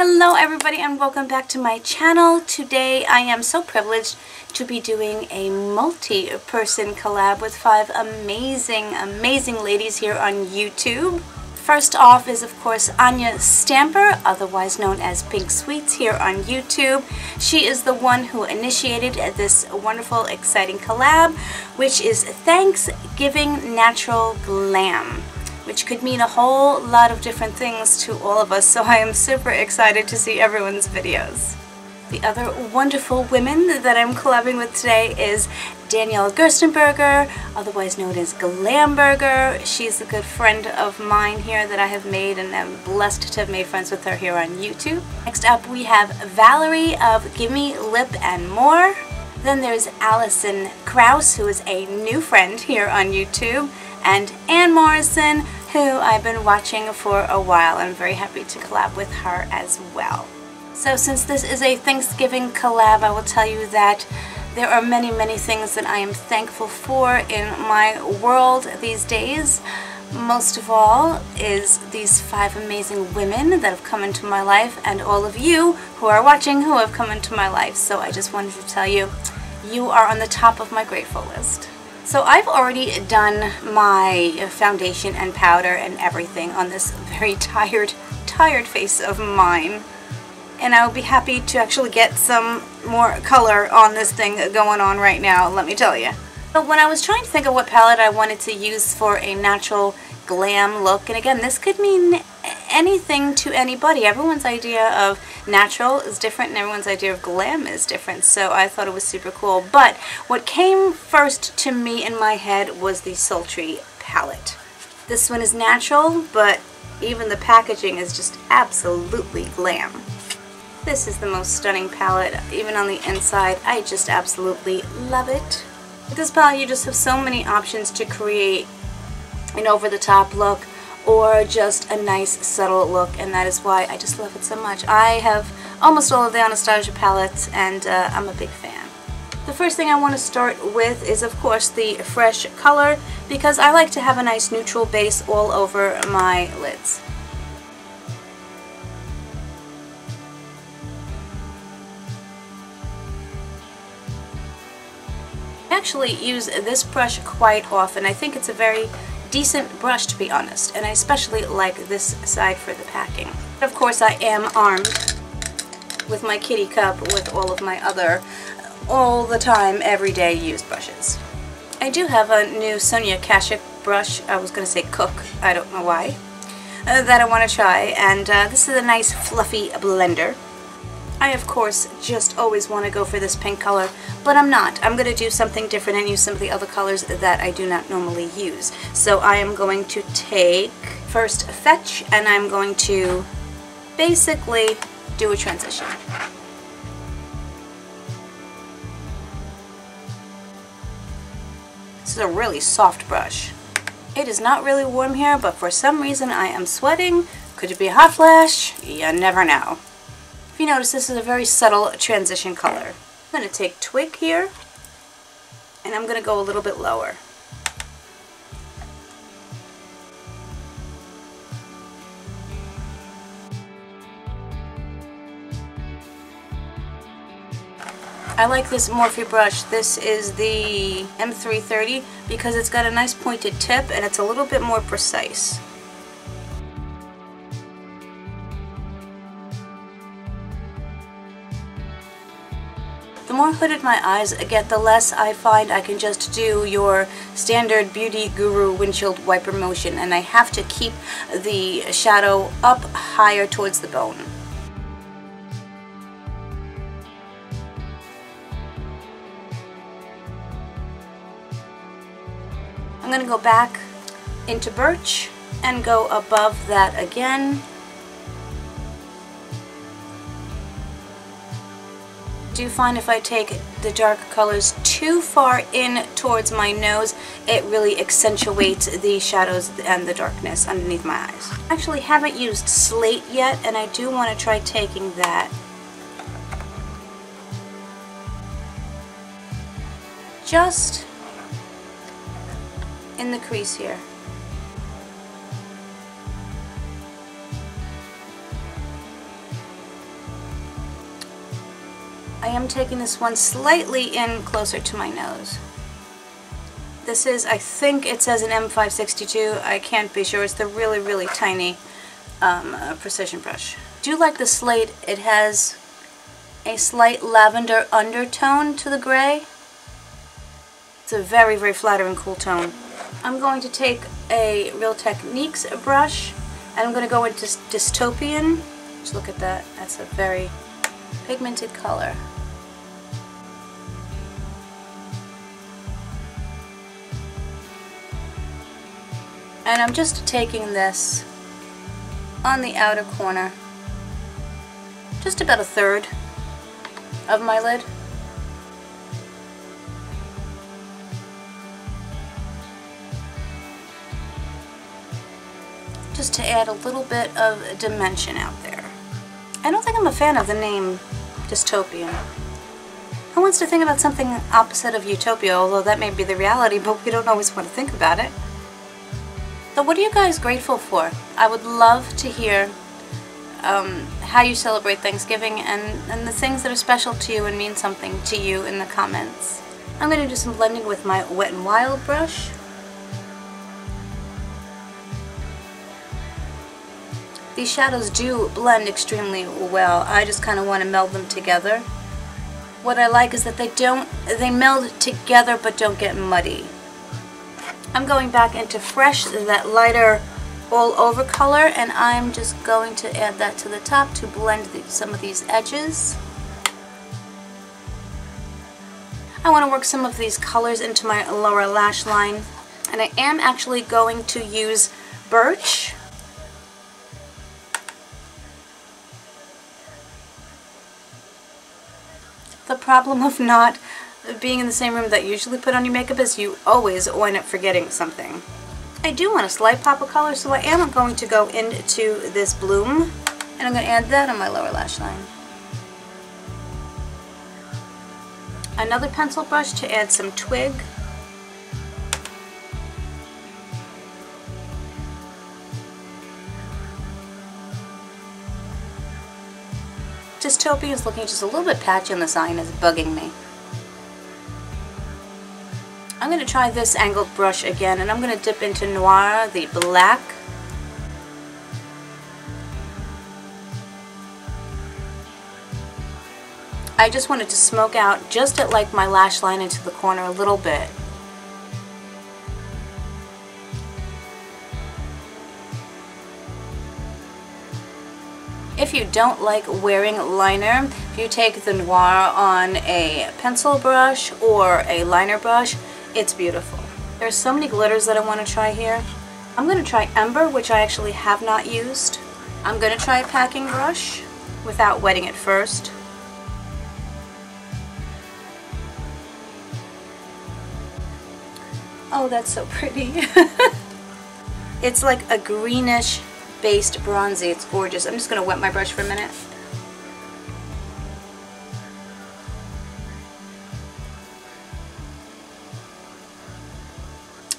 Hello everybody and welcome back to my channel. Today I am so privileged to be doing a multi-person collab with 5 amazing ladies here on YouTube. First off is of course Anya Stamper, otherwise known as Pink Sweets here on YouTube. She is the one who initiated this wonderful exciting collab, which is Thanksgiving Natural Glam, which could mean a whole lot of different things to all of us, so I am super excited to see everyone's videos. The other wonderful women that I'm collabing with today is Danielle Gerstenberger, otherwise known as Glamberger. She's a good friend of mine here that I have made, and I'm blessed to have made friends with her here on YouTube. Next up we have Valerie of Gimme Lip and More. Then there's Allyson Kraus, who is a new friend here on YouTube, and Aynne Morrison, who I've been watching for a while. I'm very happy to collab with her as well. So since this is a Thanksgiving collab, I will tell you that there are many things that I am thankful for in my world these days. Most of all is these 5 amazing women that have come into my life, and all of you who are watching who have come into my life. So I just wanted to tell you, you are on the top of my grateful list. So I've already done my foundation and powder and everything on this very tired face of mine. And I will be happy to actually get some more color on this thing going on right now, let me tell you. But when I was trying to think of what palette I wanted to use for a natural glam look, and again, this could mean anything to anybody. Everyone's idea of natural is different and everyone's idea of glam is different, so I thought it was super cool. But what came first to me in my head was the Sultry palette. This one is natural, but even the packaging is just absolutely glam. This is the most stunning palette, even on the inside. I just absolutely love it. With this palette you just have so many options to create an over-the-top look or just a nice subtle look, and that is why I just love it so much. I have almost all of the Anastasia palettes, and I'm a big fan. The first thing I want to start with is of course the Fresh color, because I like to have a nice neutral base all over my lids. I actually use this brush quite often. I think it's a very decent brush, to be honest, and I especially like this side for the packing. Of course I am armed with my kitty cup with all of my other all the time everyday used brushes. I do have a new Sonia Kashuk brush, I was going to say Cook, I don't know why, that I want to try, and this is a nice fluffy blender. I of course just always want to go for this pink color, but I'm not. I'm going to do something different and use some of the other colors that I do not normally use. So I am going to take first Fetch, and I'm going to basically do a transition. This is a really soft brush. It is not really warm here, but for some reason I am sweating. Could it be a hot flash? You never know. If you notice, this is a very subtle transition color. I'm going to take Twig here, and I'm going to go a little bit lower. I like this Morphe brush. This is the M330 because it's got a nice pointed tip and it's a little bit more precise. The more hooded my eyes get, the less I find I can just do your standard Beauty Guru windshield wiper motion, and I have to keep the shadow up higher towards the bone. I'm going to go back into Birch and go above that again. I do find if I take the dark colors too far in towards my nose, it really accentuates the shadows and the darkness underneath my eyes. I actually haven't used Slate yet, and I do want to try taking that. Just in the crease here. I am taking this one slightly in closer to my nose. This is, I think it says an M562. I can't be sure. It's the really, really tiny precision brush. I do like the slate. It has a slight lavender undertone to the gray. It's a very, very flattering, cool tone. I'm going to take a Real Techniques brush, and I'm going to go into Dystopian. Just look at that. That's a very pigmented color. And I'm just taking this on the outer corner, just about a third of my lid. Just to add a little bit of dimension out there. I don't think I'm a fan of the name Dystopian. Who wants to think about something opposite of utopia, although that may be the reality, but we don't always want to think about it. So what are you guys grateful for? I would love to hear how you celebrate Thanksgiving and the things that are special to you and mean something to you in the comments. I'm going to do some blending with my Wet n Wild brush. These shadows do blend extremely well. I just kind of want to meld them together. What I like is that they meld together but don't get muddy. I'm going back into Fresh, that lighter all over color, and I'm just going to add that to the top to blend some of these edges. I want to work some of these colors into my lower lash line, and I am actually going to use Birch. The problem of not being in the same room that you usually put on your makeup is you always wind up forgetting something. I do want a slight pop of color, so I am going to go into this Bloom, and I'm going to add that on my lower lash line. Another pencil brush to add some Twig. Dystopia is looking just a little bit patchy on the side and is bugging me. I'm going to try this angled brush again, and I'm going to dip into Noir, the black. I just wanted to smoke out just at like my lash line into the corner a little bit. If you don't like wearing liner, if you take the Noir on a pencil brush or a liner brush, it's beautiful. There's so many glitters that I want to try here. I'm going to try Ember, which I actually have not used. I'm going to try a packing brush without wetting it first. Oh, that's so pretty. It's like a greenish based bronzy. It's gorgeous. I'm just going to wet my brush for a minute.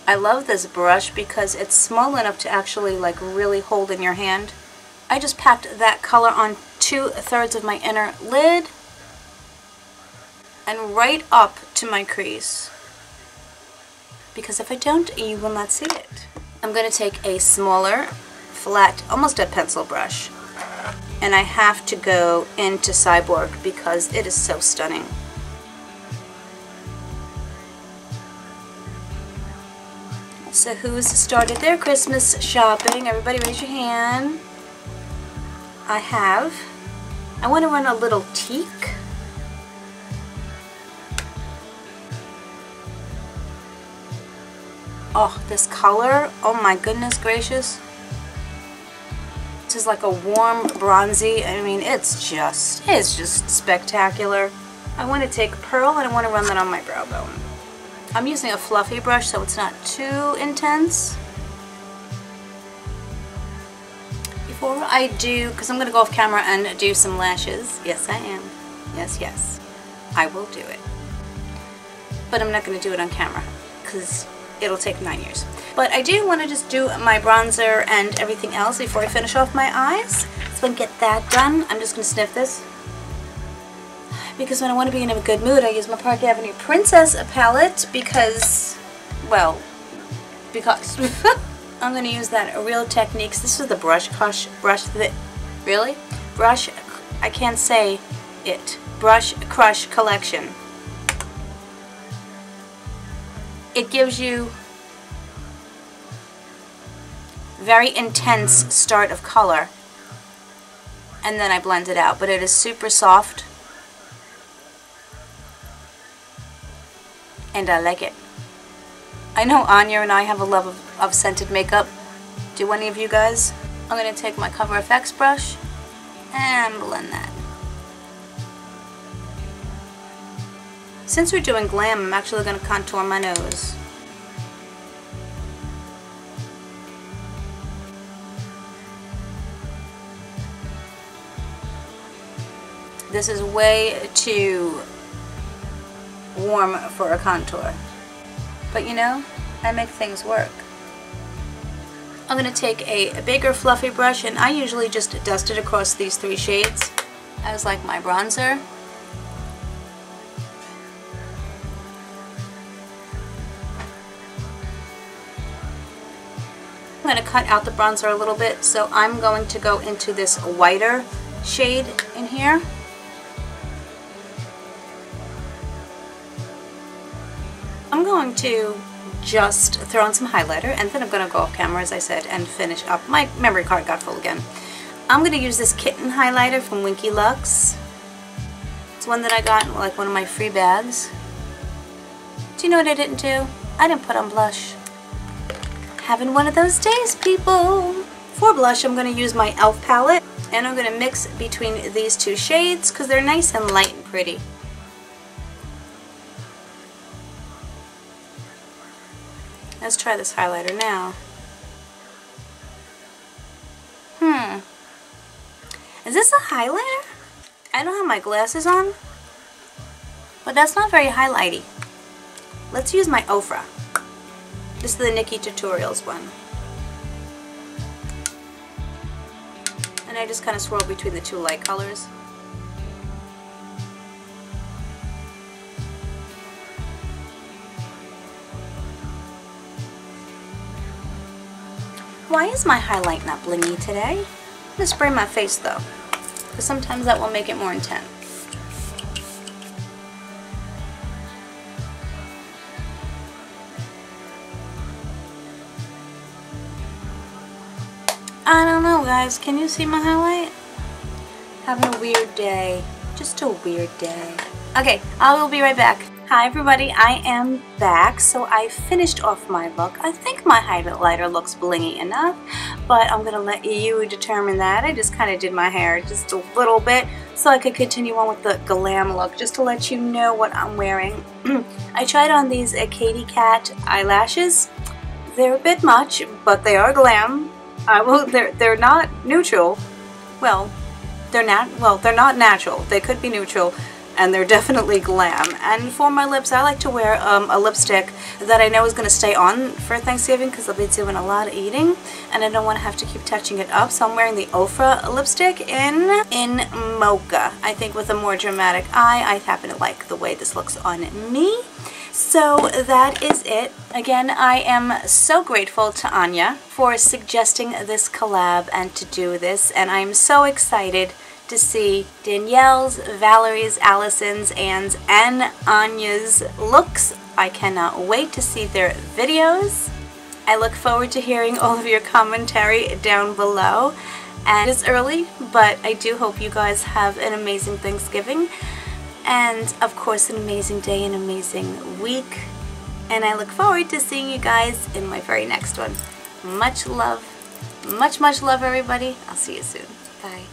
I love this brush because it's small enough to actually like really hold in your hand. I just packed that color on 2/3 of my inner lid and right up to my crease, because if I don't, you will not see it. I'm going to take a smaller, flat, almost a pencil brush, and I have to go into Cyborg because it is so stunning. So who's started their Christmas shopping? Everybody raise your hand. I have. I want to run a little teak. Oh, this color, oh my goodness gracious. This is like a warm bronzy. I mean, it's just spectacular. I want to take Pearl and I want to run that on my brow bone. I'm using a fluffy brush so it's not too intense. Before I do, because I'm going to go off camera and do some lashes. Yes, I am. Yes, yes. I will do it. But I'm not going to do it on camera because it'll take 9 years. But I do want to just do my bronzer and everything else before I finish off my eyes. So I can get that done. I'm just going to sniff this. because when I want to be in a good mood, I use my Park Avenue Princess palette because, well, because I'm going to use that Real Techniques. This is the brush crush I can't say it. Brush Crush collection. It gives you very intense start of color, and then I blend it out, but it is super soft and I like it. I know Anya and I have a love of scented makeup. Do any of you guys? I'm going to take my Cover FX brush and blend that. Since we're doing glam, I'm actually going to contour my nose. This is way too warm for a contour. But you know, I make things work. I'm going to take a bigger fluffy brush, and I usually just dust it across these 3 shades as like my bronzer. I'm going to cut out the bronzer a little bit, so I'm going to go into this whiter shade in here. I'm going to just throw on some highlighter, and then I'm going to go off camera, as I said, and finish up. My memory card got full again. I'm going to use this kitten highlighter from Winky Lux. It's one that I got in like one of my free bags. Do you know what I didn't do? I didn't put on blush. Having one of those days, people. For blush, I'm going to use my e.l.f. palette, and I'm going to mix between these 2 shades because they're nice and light and pretty. Let's try this highlighter now. Is this a highlighter? I don't have my glasses on, but that's not very highlighty. Let's use my Ofra. This is the Nikki Tutorials one. And I just kind of swirl between the 2 light colors. Why is my highlight not blingy today? I'm going to spray my face though, because sometimes that will make it more intense. I don't know, guys. Can you see my highlight? Having a weird day. Just a weird day. Okay, I will be right back. Hi everybody, I am back. So I finished off my look. I think my highlighter looks blingy enough, but I'm going to let you determine that. I just kind of did my hair just a little bit so I could continue on with the glam look, just to let you know what I'm wearing. I tried on these Katy Cat eyelashes. They're a bit much, but they are glam. They're not neutral. Well, they're not natural. They could be neutral, and they're definitely glam. And for my lips, I like to wear a lipstick that I know is going to stay on for Thanksgiving because I'll be doing a lot of eating, and I don't want to have to keep touching it up. So I'm wearing the Ofra lipstick in Mocha. I think with a more dramatic eye. I happen to like the way this looks on me. So that is it. Again, I am so grateful to Anya for suggesting this collab and to do this, and I'm so excited to see Danielle's, Valerie's, Allyson's, and Anya's looks. I cannot wait to see their videos. I look forward to hearing all of your commentary down below. And it's early, but I do hope you guys have an amazing Thanksgiving. And of course an amazing day, an amazing week. And I look forward to seeing you guys in my very next one. Much love. Much love everybody. I'll see you soon. Bye.